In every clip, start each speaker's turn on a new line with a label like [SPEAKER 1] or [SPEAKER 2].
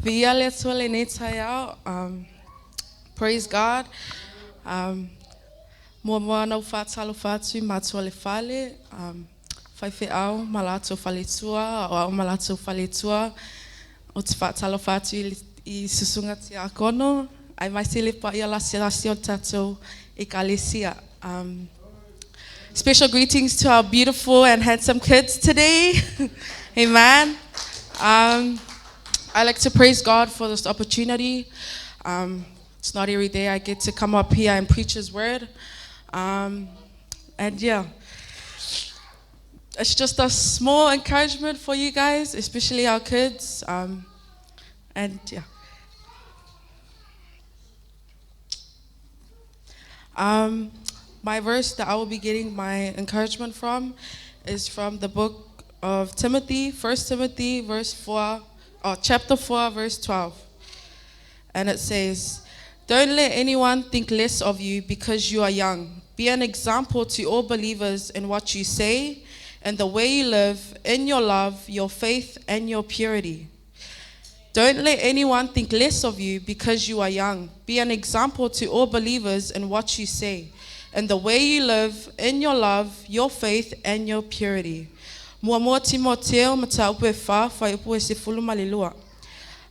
[SPEAKER 1] Praise God. Mua no 𝚜𝚙𝚙𝚒𝚑𝚝. Whaiwhiao, malato whaletua, o au malato whaletua, o te 𝚜𝚙𝚙𝚒𝚘𝚡 I susunga te akono, ai mai se lepa I lasio tatou ekalesia. Special greetings to our beautiful and handsome kids today. Amen. I like to praise God for this opportunity. It's not every day I get to come up here and preach His word. And yeah, it's just a small encouragement for you guys, especially our kids. And yeah. My verse that I will be getting my encouragement from is from the book of Timothy, 1 Timothy chapter 4, verse 12. And it says, "Don't let anyone think less of you because you are young. Be an example to all believers in what you say and the way you live, in your love, your faith, and your purity. Don't let anyone think less of you because you are young. Be an example to all believers in what you say and the way you live, in your love, your faith, and your purity." Mua Timoteo mata upe whai upe se fulumalilua.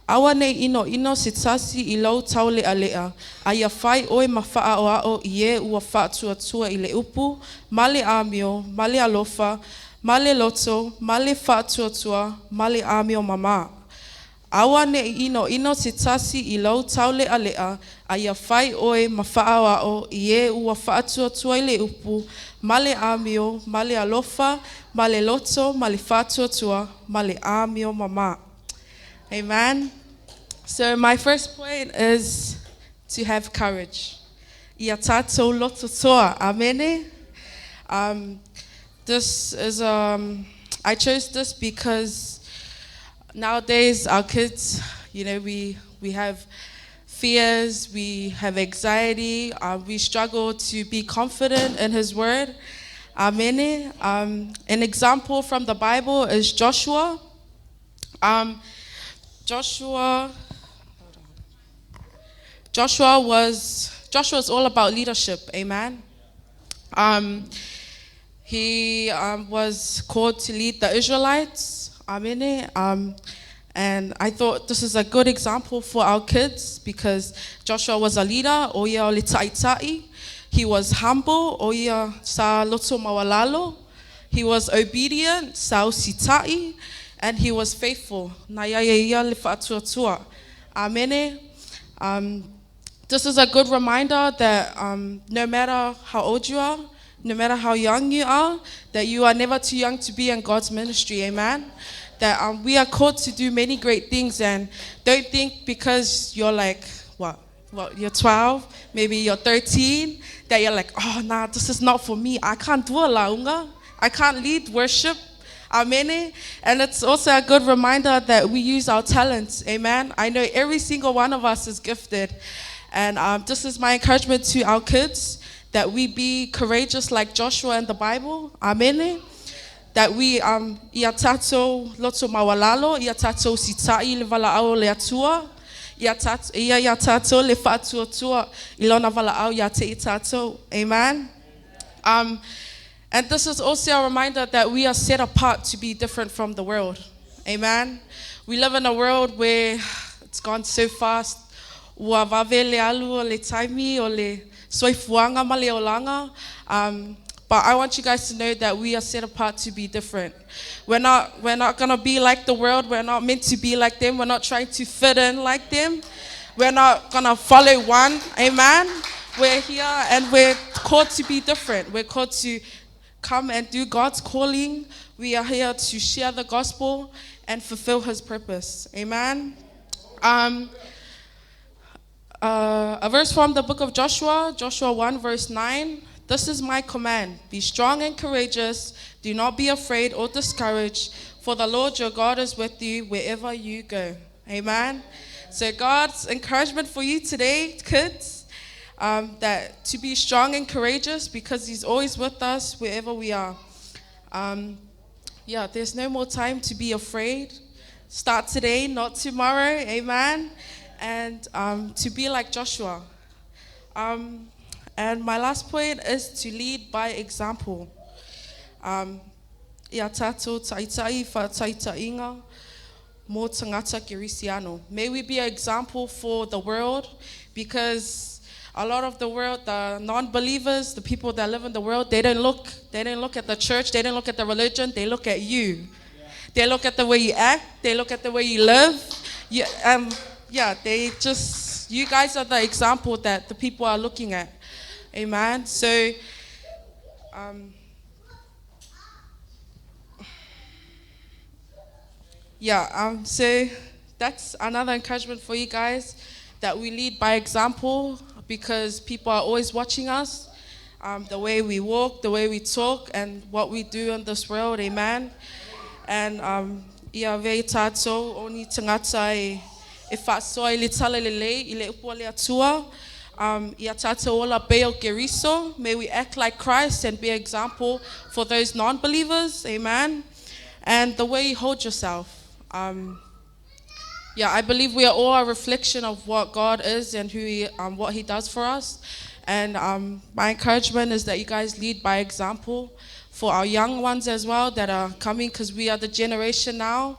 [SPEAKER 1] Awa nei ino se tasi I lau tau lea, a ia whai oe mawhaa o ao I ua whaatua I le upu, male amio, male alofa, male loto, male whaatua, male amio mama. Awa nei ino se tasi I lau tau lea, a ia whai oe mawhaa o ao I ua whaatua I le upu, male amio, male alofa, male loto, male whaatua, male amio mama. Amen. So my first point is to have courage. Ia tātou loto toa. Amen. This is I chose this because nowadays our kids, we have fears, we have anxiety, we struggle to be confident in His word. Amen. An example from the Bible is Joshua. Joshua is all about leadership. Amen. He was called to lead the Israelites. Amen. And I thought this is a good example for our kids because Joshua was a leader. Oia o le taitai. He was humble. Oia sa loto mawalalo. He was obedient. Sa sitai. And he was faithful. Amen. This is a good reminder that no matter how old you are, no matter how young you are, that you are never too young to be in God's ministry. Amen. That we are called to do many great things, and don't think because you're like, you're 12, maybe you're 13, that you're like, oh, nah, this is not for me. I can't do a launga. I can't lead worship. Amen. And it's also a good reminder that we use our talents. Amen. I know every single one of us is gifted. And this is my encouragement to our kids, that we be courageous like Joshua in the Bible. Amen. That we ia tatou loto mawalalo, ia tatou sitai le valaau le atua, ia tatou le whaatuatua ilona valaau ia te tatou. Amen. And this is also a reminder that we are set apart to be different from the world. Amen. We live in a world where it's gone so fast. Ua vave le alu o le taimi o le soifuanga ma le olanga. But I want you guys to know that we are set apart to be different. We're not going to be like the world. We're not meant to be like them. We're not trying to fit in like them. We're not going to follow one. Amen. We're here and we're called to be different. We're called to come and do God's calling. We are here to share the gospel and fulfill His purpose. Amen. A verse from the book of Joshua, Joshua 1 verse 9. "This is my command. Be strong and courageous. Do not be afraid or discouraged, for the Lord your God is with you wherever you go." Amen. So God's encouragement for you today, kids, that to be strong and courageous because He's always with us wherever we are. There's no more time to be afraid. Start today, not tomorrow. Amen. And to be like Joshua. And my last point is to lead by example. 𝚗𝚘𝚙𝚢𝚛𝚒𝚑𝚝. May we be an example for the world, because a lot of the world, the non-believers, the people that live in the world, they don't look at the church, they don't look at the religion, they look at you. Yeah. They look at the way you act, they look at the way you live. You guys are the example that the people are looking at. Amen. So so that's another encouragement for you guys, that we lead by example, because people are always watching us, the way we walk, the way we talk, and what we do in this world. Amen. And may we act like Christ and be an example for those non-believers. Amen. And the way you hold yourself. I believe we are all a reflection of what God is and what He does for us. And my encouragement is that you guys lead by example for our young ones as well that are coming, because we are the generation now,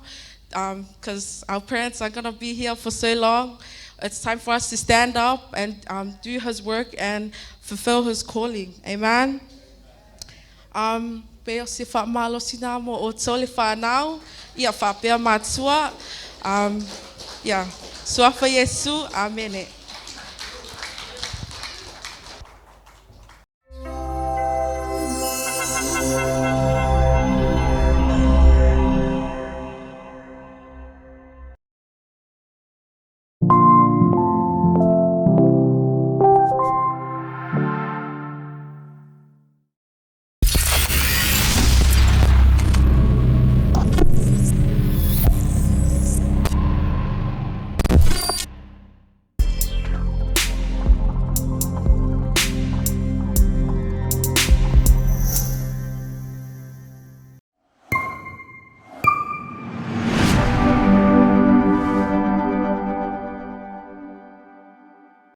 [SPEAKER 1] because our parents are going to be here for so long. It's time for us to stand up and do His work and fulfill His calling. Amen. Peo se 𝚘𝚘𝚙𝚢𝚛𝚒𝚑𝚝 mo o 𝚘𝚒𝚍 now. Ia whapea matua. Suafa Yesu. Amen.